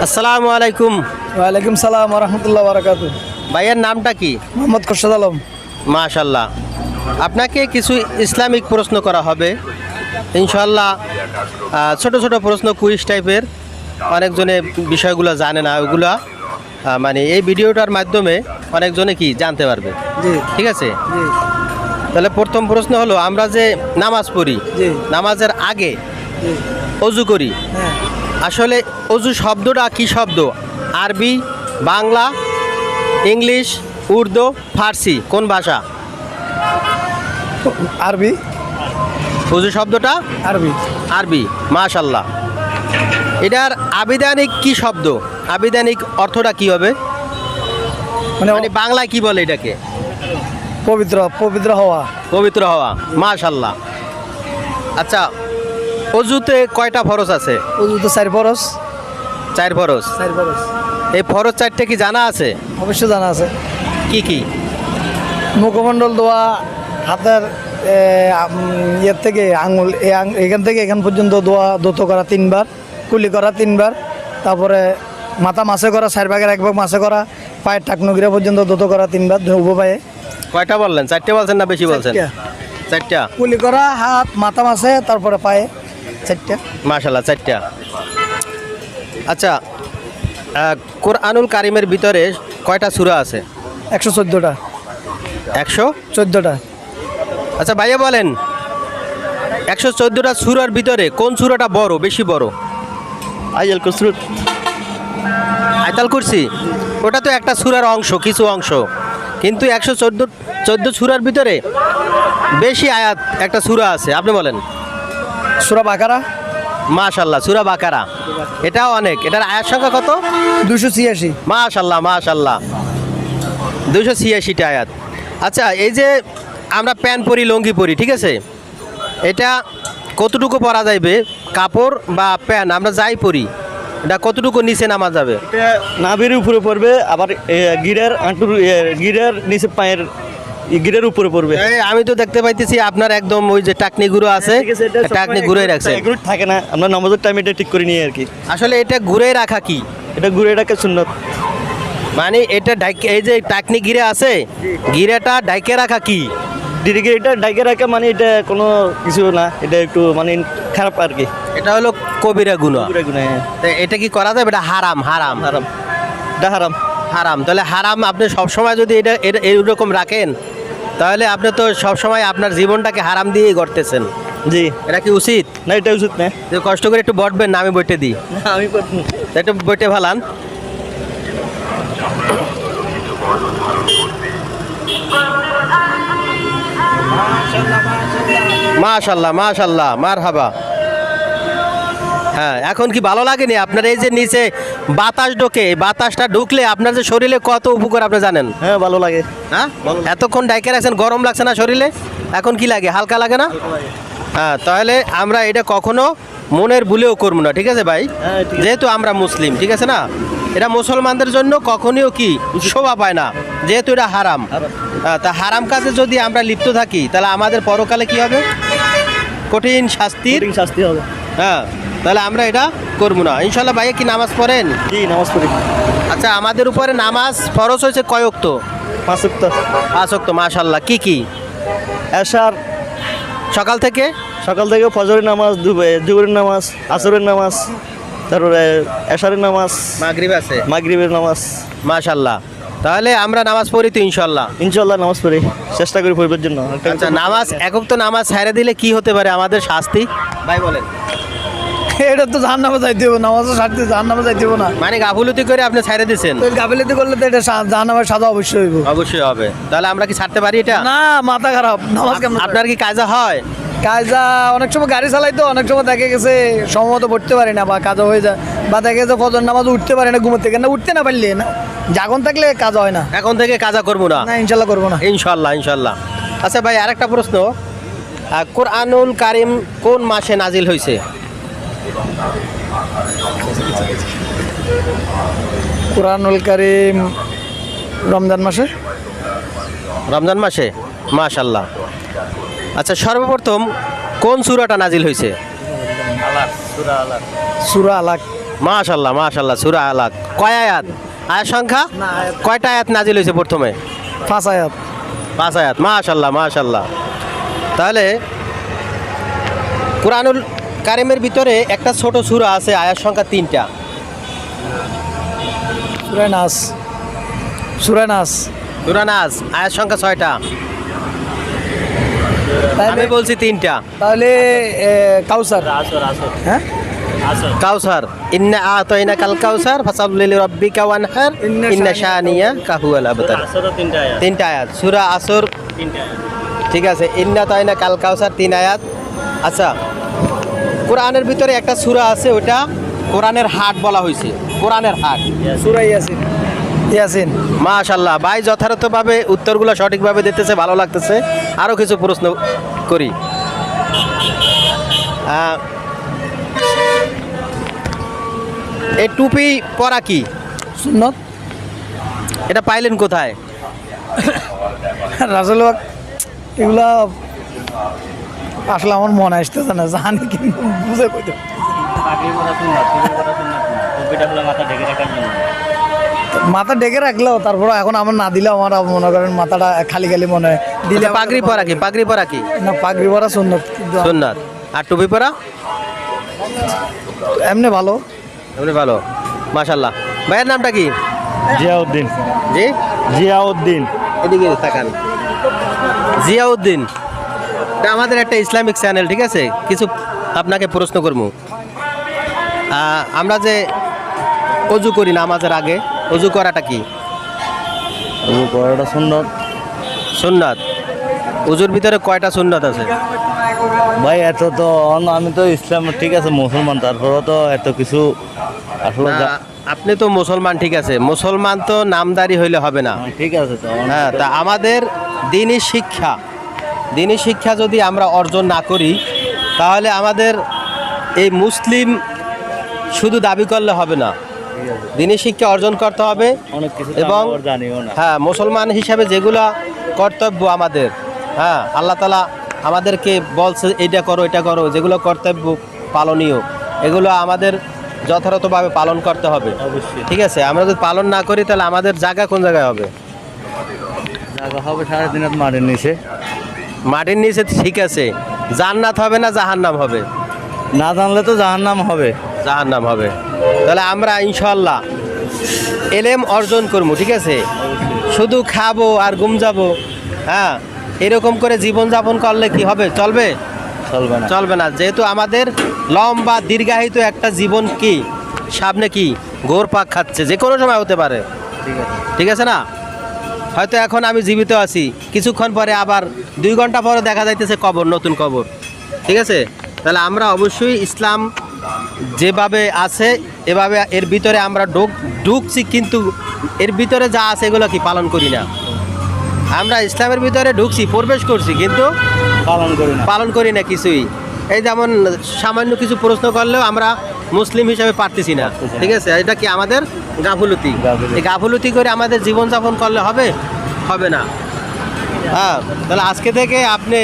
আসসালামু আলাইকুম। ওয়ালাইকুম সালাম রহমতুল্লাহ বারাকাতু। ভাইয়ের নামটা কি? মোহাম্মদ খোরশেদ আলম। মাশাল্লাহ। আপনাকে কিছু ইসলামিক প্রশ্ন করা হবে ইনশাল্লাহ। ছোট ছোট প্রশ্ন, কুইজ টাইপের। অনেকজনে বিষয়গুলো জানে না, ওইগুলা মানে এই ভিডিওটার মাধ্যমে অনেকজনে কি জানতে পারবে। জি ঠিক আছে, জি তাহলে প্রথম প্রশ্ন হলো, আমরা যে নামাজ পড়ি, জি নামাজের আগে জি অজু করি, হ্যাঁ। আসলে অজু শব্দটা কি শব্দ? আরবি, বাংলা, ইংলিশ, উর্দু, ফার্সি, কোন ভাষা? আরবি। অজু শব্দটা আরবি। আরবি। মাশাল্লাহ। এটার আবিধানিক কি শব্দ? আবিধানিক অর্থটা কি হবে? মানে মানে বাংলায় কি বলে এটাকে? পবিত্র পবিত্র হওয়া। পবিত্র হওয়া। মাশাল্লাহ। আচ্ছা, অজুতে কয়টা ফরজ আছে? ওজু তো 4 ফরজ। 4 ফরজ। 4 ফরজ এই ফরজ 4টে কি জানা আছে? অবশ্যই জানা আছে। কি কি? মুখমণ্ডল দোয়া, হাতের ইয়ের থেকে আঙুল, এখান থেকে এখান পর্যন্ত দোয়া দত করা 3 বার, কুলি করা 3 বার, তারপরে মাথা মাসে করা 4 ভাগের 1 ভাগ মাসে করা, পায়ের টাকনুগিরা পর্যন্ত দত করা 3 বার উভয় পায়ে। কয়টা বললেন? 4টে বলছেন না বেশি বলছেন? 4টা। কুলি করা, হাত মাথা মাসে, তারপরে পায়ে 4টা। মাশাল্লাহ, 4টা। আচ্ছা, কোরআনুল কারিমের ভিতরে কয়টা সূরা আছে? 114টা। 114টা। 14টা। আচ্ছা ভাইয়া বলেন, 114টা সূরার ভিতরে কোন সূরাটা বড়, বেশি বড়? আয়াল কুসরত। আয়াতুল কুরসি। ওটা তো একটা সূরার অংশ, কিছু অংশ, কিন্তু 114 সূরার ভিতরে বেশি আয়াত একটা সূরা আছে, আপনি বলেন। সূরা বাকারা। মাশাল্লাহ, সূরা বাকারা। এটাও অনেক। এটার আয়াত সংখ্যা কত? 286। মাশাল্লাহ মাশাল্লাহ, 286টা আয়াত। আচ্ছা, এই যে আমরা প্যান্ট পরি, লুঙ্গি পরি, ঠিক আছে, এটা কতটুকু পরা যাইবে? কাপড় বা প্যান্ট আমরা যাই পরি, এটা কতটুকু নিচে নামা যাবে? এটা নাভির উপরে পড়বে, আবার গিরের আঁটুর গিরের নিচে পায়ের গিরের উপরে পড়বে। এই আমি তো দেখতে পাইতেছি আপনার একদম ওই যে টাকনি গুঁড়ো আছে, ঠিক আছে, এটা টাকনি ঘুরে রাখছে। এগুলো থাকে না, আমরা নামাজের টাইম এটা ঠিক করে নিয়ে আর কি। আসলে এটা ঘুরে রাখা কি? এটা ঘুরে রাখা সুন্নত। মানে এটা এই যে টাকনি গিরে আছে, গিরেটা ডাইকে রাখা কি? দিদিকে এটা ডাইকে রাখা মানে এটা কোনো কিছু না, এটা একটু মানে খারাপ আর কি। এটা হলো কবিরা গুনাহ। ঘুরে গুনে তো এটা কি করা যাবে? এটা হারাম। হারাম হারাম, এটা হারাম। হারাম। তাহলে হারাম আপনি সবসময় যদি এটা এইরকম রাখেন, তাহলে আপনি তো সবসময় আপনার জীবনটাকে হারাম দিয়েই গড়তেছেন। জি, এটা কি উচিত? না এটা উচিত না। যে কষ্ট করে একটু বটবেন না, আমি বইটে দিই, আমি একটু বইটে ভালান। মাশাল্লাহ মাশাল্লাহ, মারহাবা। হ্যাঁ, এখন কি ভালো লাগেনি আপনার? এই যে নিচে বাতাস ঢোকে, বাতাসটা ঢুকলে আপনার যে শরীরে কত উপকার আপনি জানেন? হ্যাঁ, ভালো লাগে। হ্যাঁ, এতক্ষণ ডাইকে রাখছেন, গরম লাগছে না শরীরে? এখন কি লাগে? হালকা লাগে না? হ্যাঁ, তাহলে আমরা এটা কখনো মনের ভুলেও করবো না, ঠিক আছে ভাই? হ্যাঁ, ঠিক আছে। যেহেতু আমরা মুসলিম, ঠিক আছে না? এটা মুসলমানদের জন্য কখনোই কি শোভা পায় না, যেহেতু এটা হারাম। তা হারাম কাজে যদি আমরা লিপ্ত থাকি, তাহলে আমাদের পরকালে কি হবে? কঠিন শাস্তির। কঠিন শাস্তি হবে। হ্যাঁ, তাহলে আমরা এটা করবো না ইনশাল্লাহ। ভাইয়া কি নামাজ পড়েন? জি, নামাজ পড়ি। আচ্ছা, আমাদের উপরে নামাজ ফরজ হয়েছে কয় ওয়াক্ত? 5 ওয়াক্ত। 5 ওয়াক্ত। মাশাল্লাহ। কি কি? এশার সকাল থেকে? সকাল থেকে ফজরের নামাজ, জুহরের নামাজ, আসরের নামাজ, তারপরে এশারের নামাজ, মাগরিব আছে, মাগরিবের নামাজ। মাশাল্লাহ। তাহলে আমরা নামাজ পড়ি তো ইনশাল্লাহ। ইনশাল্লাহ নামাজ পড়ি, চেষ্টা করি পড়বার জন্য। আচ্ছা, নামাজ একক তো নামাজ ছেড়ে দিলে কি হতে পারে আমাদের শাস্তি? ভাই বলেন। এটা তো জাহান্নামে যাইতে হবে, নামাজও ছাড়তে জাহান্নামে যাইতে হবে না। মানে গাফুলতি করে আপনি ছেড়ে দিচ্ছেন? তো গাফিলতি করলে তো এটা জাহান্নামের সাজা অবশ্যই হইব। অবশ্যই হবে। তাহলে আমরা কি ছাড়তে পারি এটা? না, মাথা খারাপ। নামাজ কেমন? আপনার কি কাজা হয়? কাজা অনেক সময় গাড়ি চালাই তো, অনেক সময় দেখে গেছে সময়মতো পড়তে পারি না, বা কাজা হয়ে যায়, বা দেখে গেছে ফজর নামাজ উঠতে পারে না, ঘুমোতে না, উঠতে না পারলে না, জাগন থাকলে কাজা হয় না। এখন থেকে কাজা করবো না? না, ইনশাল্লাহ করবো না। ইনশাল্লাহ ইনশাল্লাহ। আচ্ছা ভাই, আরেকটা প্রশ্ন, কোরআনুল কারিম কোন মাসে নাজিল হয়েছে? কুরআনুল কারীম রমজান মাসে। রমজান মাসে। মাশাল্লাহ। আচ্ছা, সর্বপ্রথম কোন সূরাটা নাজিল হয়েছে? সূরা আলাক। মাশাল্লাহ মাশাল্লাহ, সূরা আলাক। কয় আয়াত? আয়াত সংখ্যা কয়টা আয়াত নাজিল হয়েছে প্রথমে? 5 আয়াত। 5 আয়াত। মাশাল্লাহ মাশাল্লাহ। তাহলে কুরআনুল কারিমের ভিতরে একটা ছোট সূরা আছে, আয়াত সংখ্যা 3টা। সূরা নাস। সূরা নাস। সূরা নাস আয়াত সংখ্যা 6টা। আমি বলছি 3টা। তাহলে কাউসার। হ্যাঁ, কাউসার, ইন্না আতাইনাকাল কাউসার ফাসাল্লি লিরাব্বিকা ওয়ানহার ইন্না শানিয়াকা হুয়াল আবতার। 3টা আয়াত সূরা আসর। ঠিক আছে, ইন্না আতাইনাকাল কাউসার 3 আয়াত। আচ্ছা, কোরআনের ভিতরে একটা সূরা আছে, ওটা কোরআনের হাট বলা হয়েছে। কোরআনের হাট, সূরা ইয়াসিন। ইয়াসিন। মাশাল্লাহ ভাই, যথাযথভাবে উত্তরগুলো সঠিকভাবে দিতেছে, ভালো লাগতেছে। আরও কিছু প্রশ্ন করি। এই টুপি পরা কি? সুন্নত। এটা পাইলেন কোথায়? রাসূল পাক এগুলা আসলে আমার মনে আসতেছে না, জানি কিন্তু বুঝে কইতে। মাথা ঢেকে রাখলেও তারপর এখন আমার না দিলেও আমার মনে করেন মাথাটা খালি খালি মনে হয়। দিলে আচ্ছা, পাগড়ি পরা কি? পাগড়ি পরা কি? না, পাগড়ি পরা সুন্নত, কিন্তু সুন্নাত। আর টুপি পরা এমনি ভালো। এমনি ভালো। মাশাল্লাহ। ভাইয়ের নামটা কি? জিয়াউদ্দিন। জি, জিয়াউদ্দিন। এদিকে তাকান। জিয়াউদ্দিন, এটা আমাদের একটা ইসলামিক চ্যানেল, ঠিক আছে? কিছু আপনাকে প্রশ্ন করবো। আমরা যে অজু করি নামাজের আগে, অজু করাটা কি? পড়াটা সুন্নত। সুন্নাত। অজুর ভিতরে কয়টা সুন্নাত আছে? ভাই এত তো আমি তো ইসলাম, ঠিক আছে মুসলমান, তারপরেও তো এত কিছু আসলে না, আপনি তো মুসলমান, ঠিক আছে, মুসলমান তো নামদারি হইলে হবে না। ঠিক আছে তো হ্যাঁ, তা আমাদের দিনী শিক্ষা যদি আমরা অর্জন না করি, তাহলে আমাদের এই মুসলিম শুধু দাবি করলে হবে না, দিনী শিক্ষা অর্জন করতে হবে। অনেক কিছু এবং জানিও না। হ্যাঁ, মুসলমান হিসাবে যেগুলো কর্তব্য আমাদের, হ্যাঁ, আল্লাহ তাআলা আমাদেরকে বলছে এটা করো এটা করো, যেগুলো কর্তব্য পালনীয়, এগুলো আমাদের যথাযথভাবে পালন করতে হবে। অবশ্যই। ঠিক আছে, আমরা যদি পালন না করি তাহলে আমাদের জায়গা কোন জায়গায় হবে? জায়গা হবে 3.5 মাটির নিচে। মাটির নিচে, ঠিক আছে। জান্নাত হবে না জাহান্নাম হবে? না জানলে তো জাহান্নাম হবে। জাহান্নাম হবে। তাহলে আমরা ইনশাআল্লাহ এলেম অর্জন করবো, ঠিক আছে? শুধু খাবো আর ঘুম যাবো, হ্যাঁ, এরকম করে জীবনযাপন করলে কি হবে? চলবে? চলবে না। চলবে না। যেহেতু আমাদের লম্বা দীর্ঘায়িত একটা জীবন, কি সামনে কি ঘোরপাক খাচ্ছে, যে কোনো সময় হতে পারে। ঠিক আছে। ঠিক আছে না? হয়তো এখন আমি জীবিত আছি, কিছুক্ষণ পরে আবার 2 ঘন্টা পরে দেখা যাইতেছে কবর, নতুন কবর। ঠিক আছে, তাহলে আমরা অবশ্যই ইসলাম যেভাবে আছে এভাবে এর ভিতরে আমরা ঢুকছি, কিন্তু এর ভিতরে যা আছে এগুলো কি পালন করি না। আমরা ইসলামের ভিতরে ঢুকছি, প্রবেশ করছি, কিন্তু পালন করি না কিছুই। এই যেমন সামান্য কিছু প্রশ্ন করলেও আমরা মুসলিম হিসাবে পারতেছি না। ঠিক আছে, এটা কি আমাদের গাফলতি? এই গাফলতি করে আমাদের জীবনযাপন করলে হবে? হবে না। হ্যাঁ, তাহলে আজকে থেকে আপনি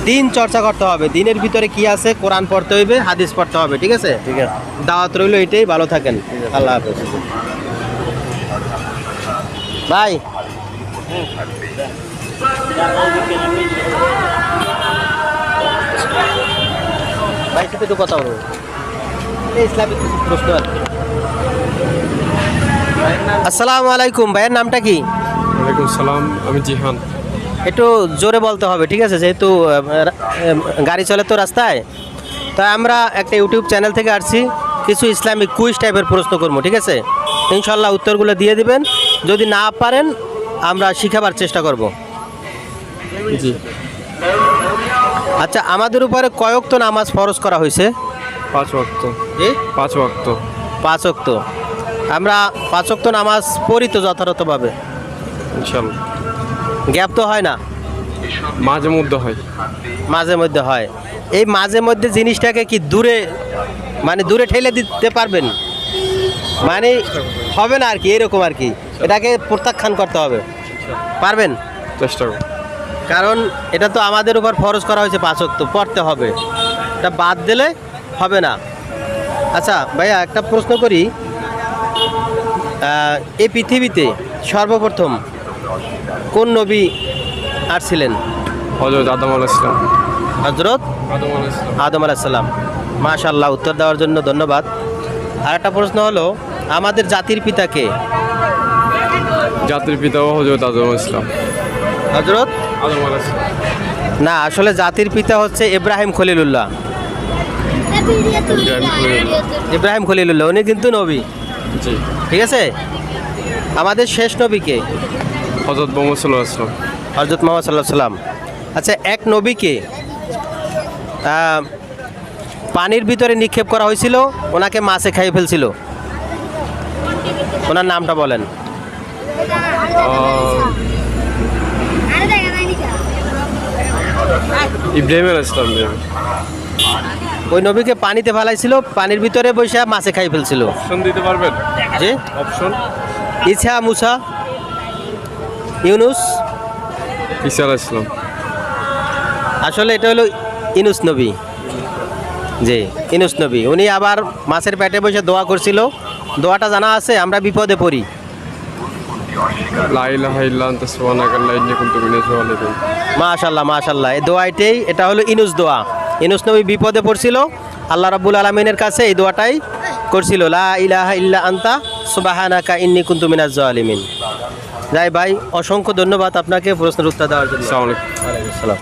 দিন চর্চা করতে হবে। দিনের ভিতরে কি আছে, কোরআন পড়তে হইবে, হাদিস পড়তে হবে। ঠিক আছে, ঠিক আছে। দাওয়াত রইল এটাই। ভালো থাকেন। আল্লাহ হাফেজ। ভাই, ভাই সাথে একটু কথা বলবো, এই ইসলামিক কিছু প্রশ্ন আছে। আসসালামু আলাইকুম, ভাইয়ের নামটা কি? ওয়ালাইকুম সালাম, আমি জিহান। একটু জোরে বলতে হবে, ঠিক আছে, যেহেতু গাড়ি চলে তো রাস্তায়। তাই আমরা একটা ইউটিউব চ্যানেল থেকে আসছি, কিছু ইসলামিক কুইজ টাইপের প্রশ্ন করবো, ঠিক আছে? ইনশাল্লাহ উত্তরগুলো দিয়ে দিবেন। যদি না পারেন আমরা শিখাবার চেষ্টা করব। জি। আচ্ছা, আমাদের উপরে কয় ওয়াক্ত নামাজ ফরজ করা হয়েছে? 5 ওয়াক্ত। জি, 5 ওয়াক্ত। 5 ওয়াক্ত। আমরা 5 ওয়াক্ত নামাজ পড়ি তো যথাযথভাবে? ইনশাল্লাহ। গ্যাপ তো হয় না? মাঝে মধ্যে হয়। মাঝে মধ্যে হয়। এই মাঝে মধ্যে জিনিসটাকে কি দূরে, মানে দূরে ঠেলে দিতে পারবেন? মানে হবে না আর কি, এরকম আর কি, এটাকে প্রত্যাখ্যান করতে হবে। পারবেন? চেষ্টা করব। কারণ এটা তো আমাদের উপর ফরজ করা হয়েছে, 5 ওয়াক্ত পড়তে হবে, এটা বাদ দিলে হবে না। আচ্ছা ভাইয়া একটা প্রশ্ন করি, এই পৃথিবীতে সর্বপ্রথম কোন নবী আসছিলেন? হজরত আদম আলাইহিস সালাম। হজরত আদম আলাইহিস সালাম। আদম আলাইসাল্লাম। মাশাআল্লাহ, উত্তর দেওয়ার জন্য ধন্যবাদ। আর একটা প্রশ্ন হলো, আমাদের জাতির পিতাকে? জাতির পিতাও হজরত আদম আলাইহিস সালাম। হজরত আদম আলাইহিস সালাম। না, আসলে জাতির পিতা হচ্ছে ইব্রাহিম খলিলুল্লাহ। ইব্রাহিম খলিলুল্লাহ উনি কিন্তু নবী, জি। ঠিক আছে। আমাদের শেষ নবীকে? হজরত মোহাম্মদ সাল্লাল্লাহু আলাইহি ওয়াসাল্লাম। হজরত মোহাম্মদ সাল্লাহ সাল্লাম। আচ্ছা, এক নবীকে পানির ভিতরে নিক্ষেপ করা হয়েছিল, ওনাকে মাছে খাইয়ে ফেলছিল, ওনার নামটা বলেন। ইব্রাহিম আলাইহিস সালাম। ওই নবীকে পানিতে ফেলাইছিল, পানির ভিতরে বসে মাছে খাই ফেলছিল। অপশন দিতে পারবেন? জি। অপশন? ইসা, মুসা, ইউনুস। ঈসা আলাইহিস সালাম। আসলে এটা হলো ইউনুস নবী। জি, ইউনুস নবী। উনি আবার মাছের পেটে বসে দোয়া করছিল, দোয়াটা জানা আছে, আমরা বিপদে পড়ি। লা ইলাহা ইল্লা আনতা সুবহানাকা ইন্নী কুনতু মিনাজ জালিমিন। মাশাআল্লাহ মাশাআল্লাহ, এই দোয়াটাই, এটা হলো ইউনুস দোয়া। ইউনুস নবী বিপদে পড়ছিল, আল্লাহ রাব্বুল আলামিনের কাছে এই দোয়াটাই করছিল, লা ইলাহা ইল্লা আনতা সুবহানাকা ইন্নী কুনতু মিনাজ জালিমিন। যাই ভাই, অসংখ্য ধন্যবাদ আপনাকে প্রশ্নের উত্তর দেওয়ার জন্য। আসসালামু আলাইকুম। ওয়ালাইকুম আসসালাম।